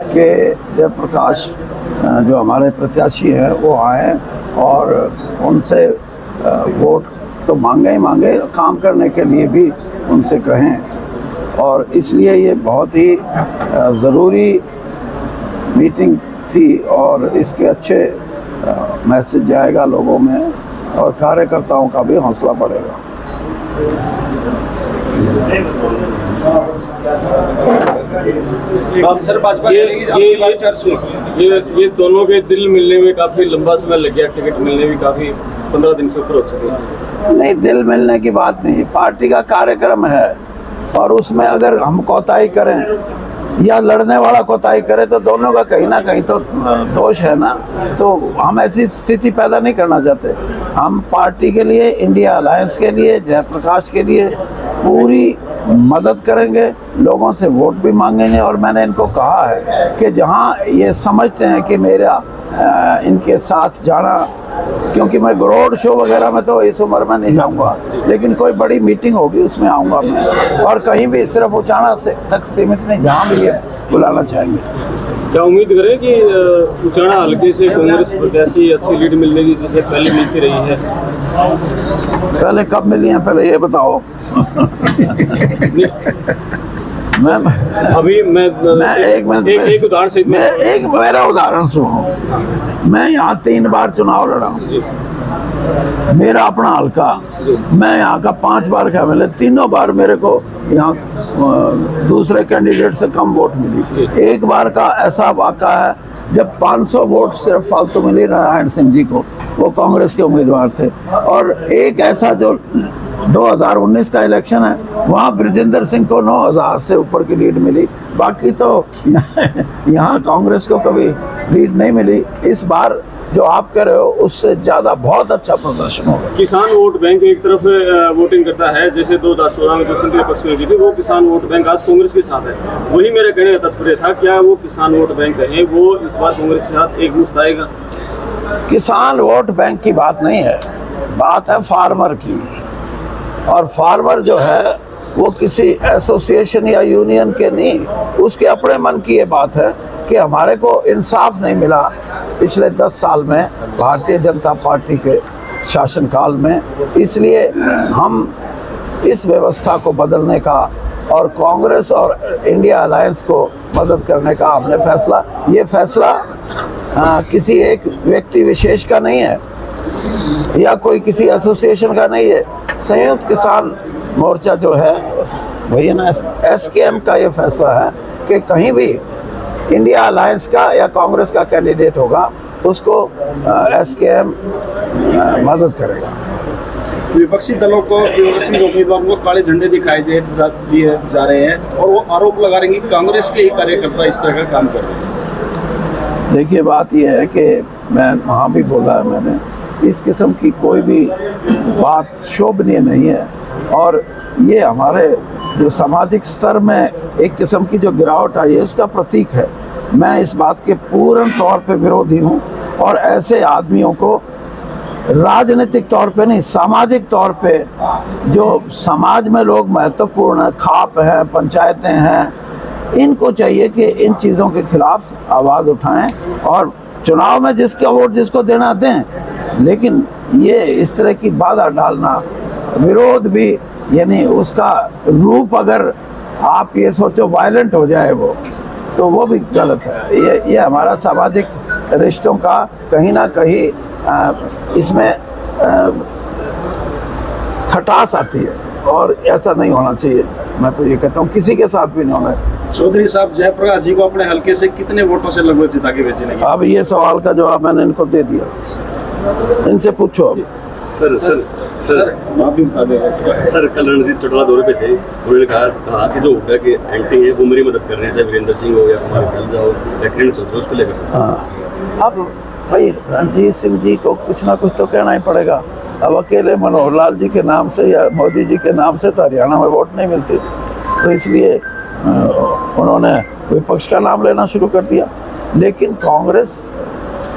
कि जयप्रकाश जो हमारे प्रत्याशी हैं वो आए और उनसे वोट तो मांगे ही मांगे, काम करने के लिए भी उनसे कहें। और इसलिए ये बहुत ही ज़रूरी मीटिंग थी और इसके अच्छे मैसेज जाएगा लोगों में और कार्यकर्ताओं का भी हौसला बढ़ेगा। सर भाजपा ये दोनों के दिल मिलने में काफी लंबा समय लग गया, टिकट मिलने में काफी 15 दिन से ऊपर हो चुके हैं। नहीं, दिल मिलने की बात नहीं, पार्टी का कार्यक्रम है और उसमें अगर हम कोताही करें या लड़ने वाला कोताही करे तो दोनों का कहीं ना कहीं तो दोष है ना। तो हम ऐसी स्थिति पैदा नहीं करना चाहते। हम पार्टी के लिए, इंडिया अलायंस के लिए, जयप्रकाश के लिए पूरी मदद करेंगे, लोगों से वोट भी मांगेंगे। और मैंने इनको कहा है कि जहां ये समझते हैं कि मेरा इनके साथ जाना, क्योंकि मैं रोड शो वगैरह में तो इस उम्र में नहीं जाऊंगा, लेकिन कोई बड़ी मीटिंग होगी उसमें आऊंगा मैं। और कहीं भी सिर्फ उचाना से तक सीमित नहीं, जहां भी ये बुलाना चाहेंगे। क्या उम्मीद करें कि उचाना हल्के से कांग्रेस प्रत्याशी अच्छी लीड मिलने की जैसे पहले मिलती रही है? पहले कब मिली है पहले ये बताओ। मैं एक उदाहरण से एक मेरा उदाहरण सुनो। मैं यहाँ 3 बार चुनाव लड़ा हूँ, मेरा अपना हल्का, मैं यहाँ का 5 बार का मिले, तीनों बार मेरे को यहाँ दूसरे कैंडिडेट से कम वोट मिली। एक बार का ऐसा वाक़ा है जब 500 वोट सिर्फ फालतू मिली नारायण सिंह जी को, वो कांग्रेस के उम्मीदवार थे। और एक ऐसा जो 2019 का इलेक्शन है, वहाँ ब्रिजेंद्र सिंह को 9000 से ऊपर की लीड मिली। बाकी तो यहाँ कांग्रेस को कभी लीड नहीं मिली। इस बार जो आप कह रहे हो उससे ज़्यादा बहुत अच्छा प्रदर्शन होगा। किसान वोट बैंक एक तरफ वोटिंग करता है, जैसे 2014 में जो संघीय पक्ष में भी थी, वो किसान वोट बैंक आज कांग्रेस के साथ है। वही मेरे कहने का तात्पर्य था, क्या वो किसान वोट बैंक है वो इस बार कांग्रेस के साथ एक मुश्त आएगा? किसान वोट बैंक की बात नहीं है, बात है फार्मर की। और फार्मर जो है वो किसी एसोसिएशन या यूनियन के नहीं, उसके अपने मन की ये बात है कि हमारे को इंसाफ नहीं मिला पिछले 10 साल में भारतीय जनता पार्टी के शासनकाल में। इसलिए हम इस व्यवस्था को बदलने का और कांग्रेस और इंडिया अलायंस को मदद करने का हमने फैसला, ये फैसला किसी एक व्यक्ति विशेष का नहीं है या कोई किसी एसोसिएशन का नहीं है। संयुक्त किसान मोर्चा जो है वही ना, SKM का ये फैसला है कि कहीं भी इंडिया अलायंस का या कांग्रेस का कैंडिडेट होगा उसको SKM मदद करेगा। विपक्षी दलों को, विपक्षी उम्मीदवारों को काले झंडे दिखाए दिए जा रहे हैं और वो आरोप लगा रहे हैं कि कांग्रेस के ही कार्यकर्ता इस तरह का काम कर रहे हैं। देखिए, बात यह है कि मैं वहाँ भी बोला है मैंने, इस किस्म की कोई भी बात शोभनीय नहीं है। और ये हमारे जो सामाजिक स्तर में एक किस्म की जो गिरावट आई है उसका प्रतीक है। मैं इस बात के पूर्ण तौर पे विरोधी हूँ और ऐसे आदमियों को राजनीतिक तौर पे नहीं, सामाजिक तौर पे जो समाज में लोग महत्वपूर्ण खाप हैं, पंचायतें हैं, इनको चाहिए कि इन चीज़ों के खिलाफ आवाज़ उठाएं और चुनाव में जिसका वोट जिसको देना दें। लेकिन ये इस तरह की बाधा डालना, विरोध भी, यानी उसका रूप अगर आप ये सोचो वायलेंट हो जाए वो, तो वो भी गलत है। ये हमारा सामाजिक रिश्तों का कहीं ना कहीं इसमें खटास आती है और ऐसा नहीं होना चाहिए। मैं तो ये कहता हूँ किसी के साथ भी नहीं होना है। चौधरी साहब, जयप्रकाश जी को अपने हल्के से कितने वोटों से लगभग जिता के भेजने? अब ये सवाल का जवाब मैंने इनको दे दिया, इनसे पूछो। अब सर आप भी बता दें। सर कल रणजीत चौटाला दौरे पे थे, उन्होंने कहा कि जो होगा कि एंटी है वो मेरी मदद कर रहे हैं, चाहे वीरेंद्र सिंह हो या कुमार सैलजा हो या किरण चौधरी, उसको लेकर। हाँ, अब भाई रणजीत सिंह जी को कुछ ना कुछ तो कहना ही पड़ेगा। अब अकेले मनोहर लाल जी के नाम से या मोदी जी के नाम से तो हरियाणा में वोट नहीं मिलती, तो इसलिए उन्होंने विपक्ष का नाम लेना शुरू कर दिया। लेकिन कांग्रेस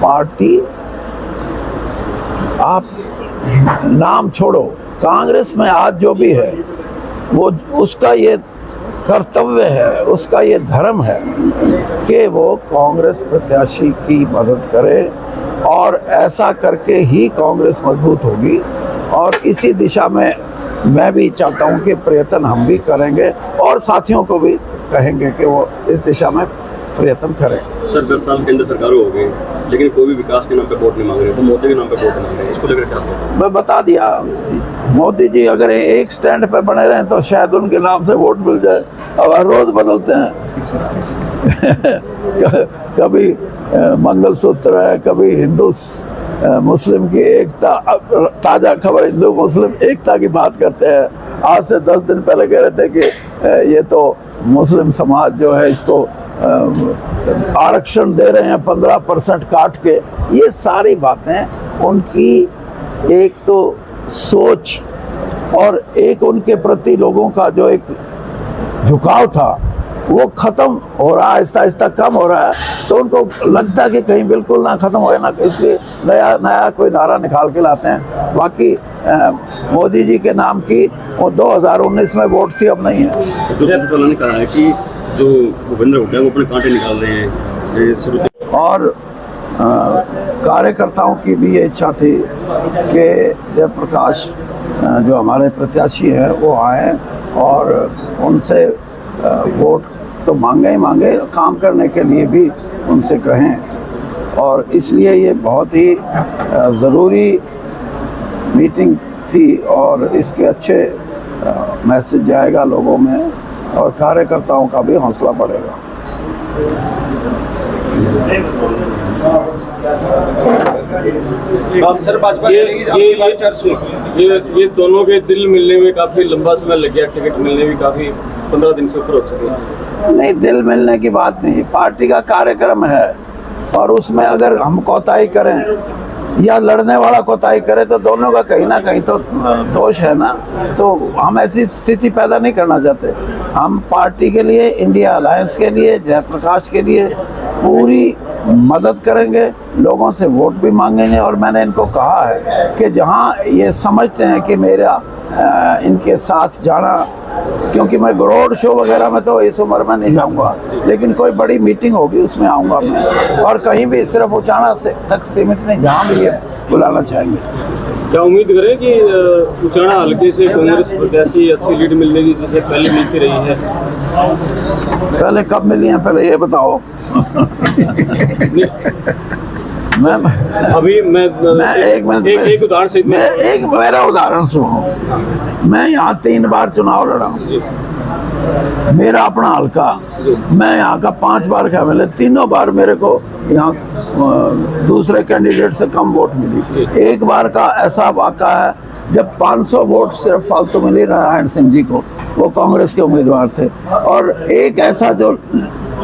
पार्टी, आप नाम छोड़ो, कांग्रेस में आज जो भी है वो उसका ये कर्तव्य है, उसका ये धर्म है कि वो कांग्रेस प्रत्याशी की मदद करे, और ऐसा करके ही कांग्रेस मजबूत होगी। और इसी दिशा में मैं भी चाहता हूं कि प्रयत्न हम भी करेंगे और साथियों को भी कहेंगे कि वो इस दिशा में प्रयत्न करें। सर 10 साल केंद्र सरकार हो गई, लेकिन कोई भी विकास के नाम पे वोट नहीं मांग रहे, तो मोदी के नाम पे वोट मांग रहे हैं, इसको लेकर क्या होगा? मैं बता दिया, मोदी जी अगर एक स्टैंड पे बने रहें तो शायद उनके नाम से वोट मिल जाए। अब हर रोज बदलते हैं कभी मंगलसूत्र है, कभी हिंदू मुस्लिम की एकता। अब ताज़ा खबर हिंदू मुस्लिम एकता की बात करते हैं। आज से 10 दिन पहले कह रहे थे कि ये तो मुस्लिम समाज जो है इसको आरक्षण दे रहे हैं 15% काट के। ये सारी बातें उनकी एक तो सोच और एक उनके प्रति लोगों का जो एक झुकाव था वो खत्म हो रहा है, आहिस्ता आहिस्ता कम हो रहा है। तो उनको लगता है कि कहीं बिल्कुल ना खत्म हो, ना इसलिए नया कोई नारा निकाल के लाते हैं। बाकी मोदी जी के नाम की वो 2019 में वोट थी, अब नहीं है। दूसरा टोला ने कहा है कि जो भूपेंद्र हुड्डा वो अपने कांटे निकाल रहे हैं, और कार्यकर्ताओं की भी ये इच्छा थी कि जयप्रकाश जो हमारे प्रत्याशी हैं वो आए और उनसे वोट तो मांगे ही मांगे, काम करने के लिए भी उनसे कहें। और इसलिए ये बहुत ही ज़रूरी मीटिंग थी और इसके अच्छे मैसेज जाएगा लोगों में और कार्यकर्ताओं का भी हौसला बढ़ेगा। सर भाजपा ये दोनों के दिल मिलने में काफी लंबा समय लग गया, टिकट मिलने में काफी 15 दिन से ऊपर हो चुके। नहीं, दिल मिलने की बात नहीं, पार्टी का कार्यक्रम है और उसमें अगर हम कोताही करें या लड़ने वाला कोताही करे तो दोनों का कहीं ना कहीं तो दोष है ना। तो हम ऐसी स्थिति पैदा नहीं करना चाहते। हम पार्टी के लिए, इंडिया अलायंस के लिए, जयप्रकाश के लिए पूरी मदद करेंगे, लोगों से वोट भी मांगेंगे। और मैंने इनको कहा है कि जहां ये समझते हैं कि मेरा इनके साथ जाना, क्योंकि मैं रोड शो वगैरह में तो इस उम्र में नहीं जाऊंगा, लेकिन कोई बड़ी मीटिंग होगी उसमें आऊंगा मैं। और कहीं भी सिर्फ उचाना तक सीमित नहीं, जहाँ भी ये बुलाना चाहेंगे। क्या उम्मीद करें कि उचाना हल्के से कांग्रेस प्रत्याशी अच्छी लीड मिलने की जैसे पहले मिलती रही है? पहले कब मिली है पहले ये बताओ। अभी मैं एक उदाहरण से एक मेरा उदाहरण सुनो। मैं यहाँ 3 बार चुनाव लड़ा हूँ, मेरा अपना हल्का, मैं यहाँ का 5 बार का मिले, तीनों बार मेरे को यहाँ दूसरे कैंडिडेट से कम वोट मिली। एक बार का ऐसा वाक़ा है जब 500 वोट सिर्फ फालतू मिली नारायण सिंह जी को, वो कांग्रेस के उम्मीदवार थे। और एक ऐसा जो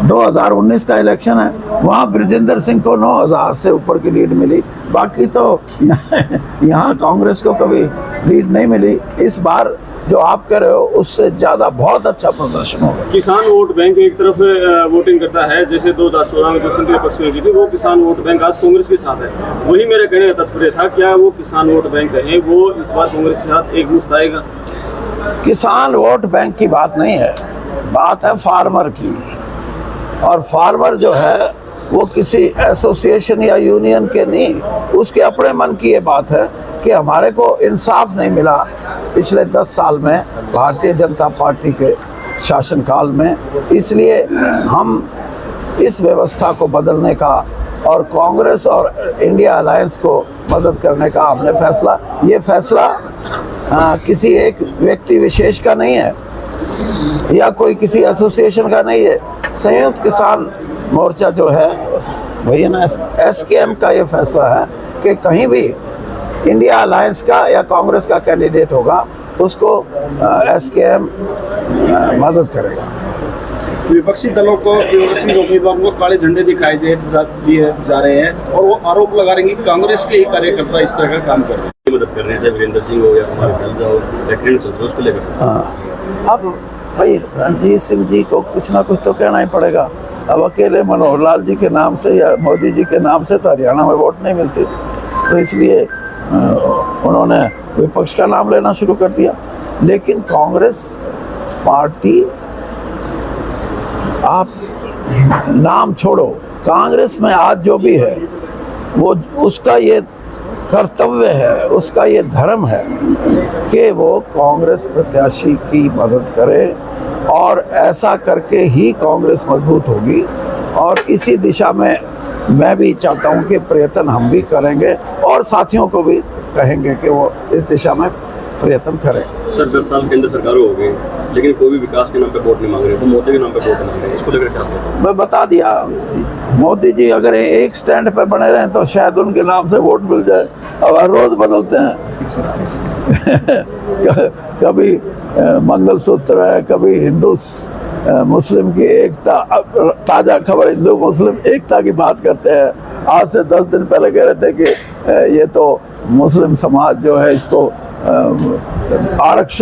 2019 का इलेक्शन है, वहाँ ब्रजेंद्र सिंह को 9000 से ऊपर की लीड मिली। बाकी तो यहाँ कांग्रेस को कभी लीड नहीं मिली। इस बार जो आप कह रहे हो उससे ज़्यादा बहुत अच्छा प्रदर्शन होगा। किसान वोट बैंक एक तरफ वोटिंग करता है, जैसे 2014 में जो संतरी पक्ष में भी थी, वो किसान वोट बैंक आज कांग्रेस के साथ है। वही मेरे कहने का तात्पर्य था, क्या वो किसान वोट बैंक है वो इस बार कांग्रेस के साथ एक मुश्त आएगा? किसान वोट बैंक की बात नहीं है, बात है फार्मर की। और फार्मर जो है वो किसी एसोसिएशन या यूनियन के नहीं, उसके अपने मन की ये बात है कि हमारे को इंसाफ नहीं मिला पिछले 10 साल में भारतीय जनता पार्टी के शासनकाल में। इसलिए हम इस व्यवस्था को बदलने का और कांग्रेस और इंडिया अलायंस को मदद करने का हमने फैसला, ये फैसला किसी एक व्यक्ति विशेष का नहीं है या कोई किसी एसोसिएशन का नहीं है। संयुक्त किसान मोर्चा जो है वही ना, SKM का ये फैसला है कि कहीं भी इंडिया अलायंस का या कांग्रेस का कैंडिडेट होगा उसको SKM मदद करेगा। विपक्षी दलों को कांग्रेसी उम्मीदवार को काले झंडे दिखाए दिए जा रहे हैं और वो आरोप लगा रहे हैं कि कांग्रेस के ही कार्यकर्ता इस तरह का काम कर रहे हैं, मदद कर रहे हैं, चाहे वीरेंद्र सिंह हो या कुमार सैलजा हो या किरण चौधरी, उसको लेकर। अब भाई रणजीत सिंह जी को कुछ ना कुछ तो कहना ही पड़ेगा। अब अकेले मनोहर लाल जी के नाम से या मोदी जी के नाम से तो हरियाणा में वोट नहीं मिलती, तो इसलिए उन्होंने विपक्ष का नाम लेना शुरू कर दिया। लेकिन कांग्रेस पार्टी आप नाम छोड़ो, कांग्रेस में आज जो भी है वो उसका ये कर्तव्य है, उसका ये धर्म है कि वो कांग्रेस प्रत्याशी की मदद करे, और ऐसा करके ही कांग्रेस मजबूत होगी। और इसी दिशा में मैं भी चाहता हूं कि प्रयत्न हम भी करेंगे और साथियों को भी कहेंगे कि वो इस दिशा में प्रयत्न करें। सर 10 साल केंद्र सरकार हो गई, लेकिन कोई भी विकास के नाम पे वोट नहीं मांग रहे, तो मोदी के नाम पे वोट मांग रहे हैं, इसको लेकर क्या होगा? मैं बता दिया, मोदी जी अगर एक स्टैंड पे बने रहें तो शायद उनके नाम से वोट मिल जाए। अब हर रोज बदलते हैं कभी मंगलसूत्र है, कभी हिंदू मुस्लिम की एकता। अब ताज़ा खबर हिंदू मुस्लिम एकता की बात करते हैं। आज से 10 दिन पहले कह रहे थे कि ये तो मुस्लिम समाज जो है इसको आरक्षण